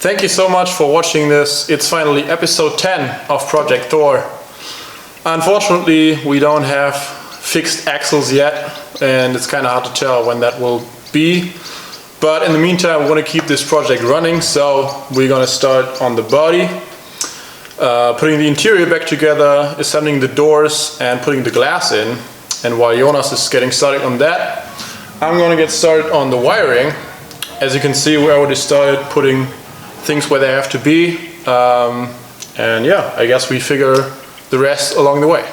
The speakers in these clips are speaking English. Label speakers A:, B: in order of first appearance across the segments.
A: Thank you so much for watching this. It's finally episode 10 of Project Thor. Unfortunately, we don't have fixed axles yet, and it's kind of hard to tell when that will be. But in the meantime, we want to keep this project running, so we're going to start on the body, putting the interior back together, assembling the doors, and putting the glass in. And while Jonas is getting started on that, I'm going to get started on the wiring. As you can see, we already started putting things where they have to be. And yeah, I guess we figure the rest along the way.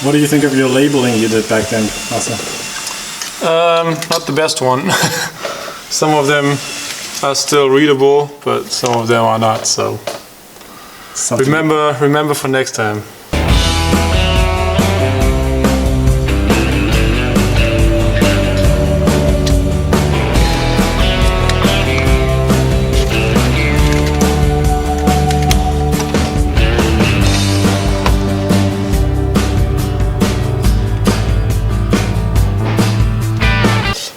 B: What do you think of your labeling you did back then, Lasse?
A: Not the best one. Some of them are still readable, but some of them are not, so remember for next time.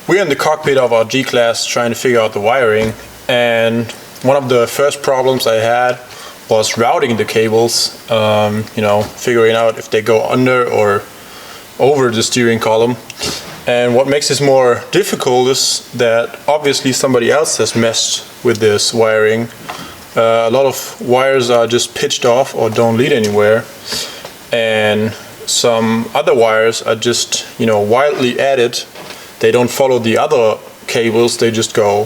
A: We're in the cockpit of our G-Class trying to figure out the wiring, and one of the first problems I had was routing the cables, figuring out if they go under or over the steering column. And what makes this more difficult is that obviously somebody else has messed with this wiring. A lot of wires are just pitched off or don't lead anywhere, and some other wires are just wildly added. They don't follow the other cables, they just go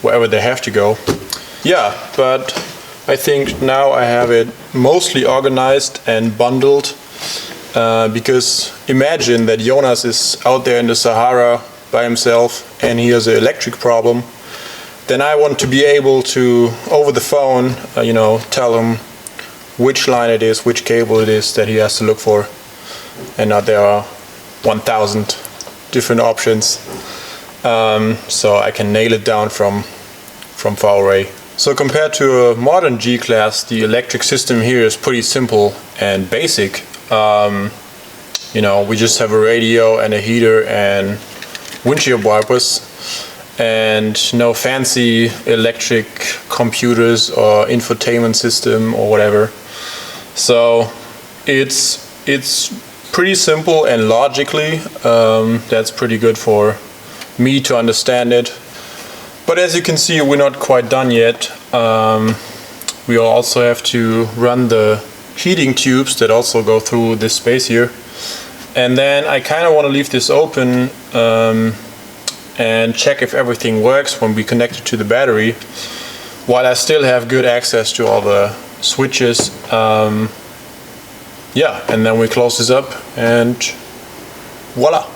A: wherever they have to go. Yeah, but I think now I have it mostly organized and bundled, because imagine that Jonas is out there in the Sahara by himself and he has an electric problem. Then I want to be able to, over the phone, tell him which line it is, which cable it is that he has to look for. And now there are 1,000 different options, so I can nail it down from far away. So compared to a modern G-Class, the electric system here is pretty simple and basic. We just have a radio and a heater and windshield wipers, and no fancy electric computers or infotainment system or whatever. So it's pretty simple, and logically that's pretty good for me to understand it. But as you can see, we're not quite done yet. We also have to run the heating tubes that also go through this space here. And then I kind of want to leave this open and check if everything works when we connect it to the battery, while I still have good access to all the switches. Yeah, and then we close this up and voila!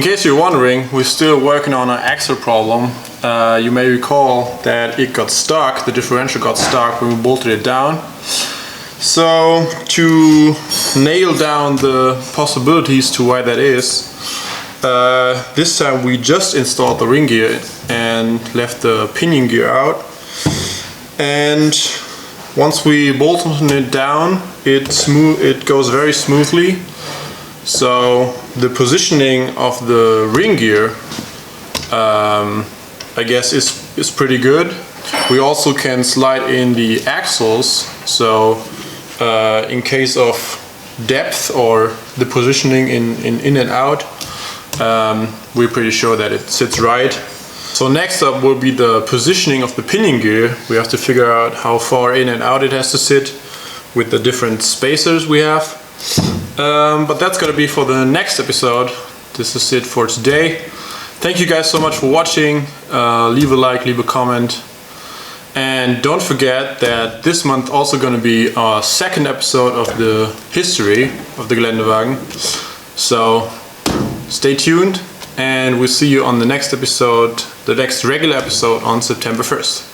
A: In case you're wondering, we're still working on an axle problem. You may recall that it got stuck, the differential got stuck when we bolted it down. So to nail down the possibilities to why that is, this time we just installed the ring gear and left the pinion gear out. And once we bolted it down, it goes very smoothly. So the positioning of the ring gear, I guess, is pretty good. We also can slide in the axles, so in case of depth or the positioning in and out, we're pretty sure that it sits right. So next up will be the positioning of the pinion gear. We have to figure out how far in and out it has to sit with the different spacers we have. But that's gonna be for the next episode. This is it for today. Thank you guys so much for watching. Leave a like, leave a comment. And don't forget that this month also gonna be our second episode of the history of the Geländewagen. So stay tuned and we'll see you on the next episode, the next regular episode on September 1st.